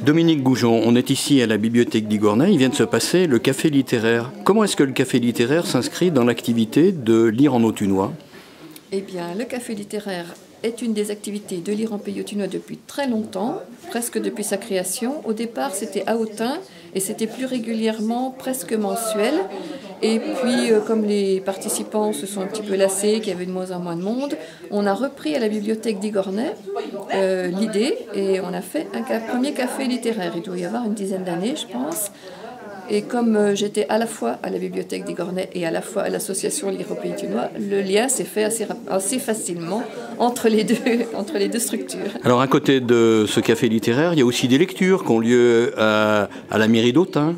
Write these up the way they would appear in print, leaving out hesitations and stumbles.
Dominique Goujon, on est ici à la bibliothèque d'Igornay, il vient de se passer le café littéraire. Comment est-ce que le café littéraire s'inscrit dans l'activité de lire en autunois? Eh bien, le café littéraire est une des activités de lire en pays autunois depuis très longtemps, presque depuis sa création. Au départ, c'était à Autun et c'était plus régulièrement, presque mensuel. Et puis, comme les participants se sont un petit peu lassés, qu'il y avait de moins en moins de monde, on a repris à la bibliothèque d'Igornay l'idée et on a fait un premier café littéraire. Il doit y avoir une dizaine d'années, je pense. Et comme j'étais à la fois à la bibliothèque d'Igornay et à la fois à l'association Lire au Pays Autunois, le lien s'est fait assez facilement entre les deux structures. Alors à côté de ce café littéraire, il y a aussi des lectures qui ont lieu à la mairie d'Autun.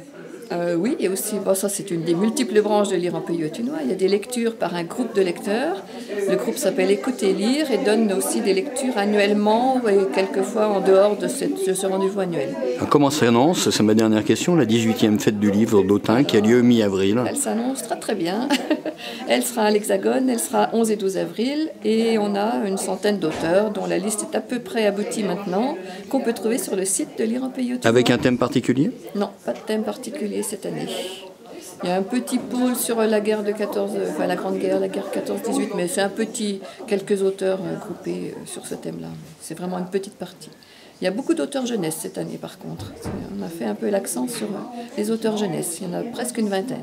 Oui, il y a aussi, ça c'est une des multiples branches de Lire en Pays Autunois. Il y a des lectures par un groupe de lecteurs. Le groupe s'appelle Écouter Lire et donne aussi des lectures annuellement et quelquefois en dehors de ce rendez-vous annuel. Comment s'annonce, c'est ma dernière question, la 18e fête du livre d'Autun qui a lieu mi-avril? Elle s'annonce très très bien. Elle sera à l'Hexagone, elle sera 11 et 12 avril et on a une centaine d'auteurs dont la liste est à peu près aboutie maintenant, qu'on peut trouver sur le site de Lire en Pays Autunois. Avec un thème particulier? Non, pas de thème particulier cette année. Il y a un petit pôle sur la guerre de 14, enfin la Grande Guerre, la guerre 14-18, mais c'est un petit, quelques auteurs groupés sur ce thème-là. C'est vraiment une petite partie. Il y a beaucoup d'auteurs jeunesse cette année par contre. On a fait un peu l'accent sur les auteurs jeunesse, il y en a presque une vingtaine.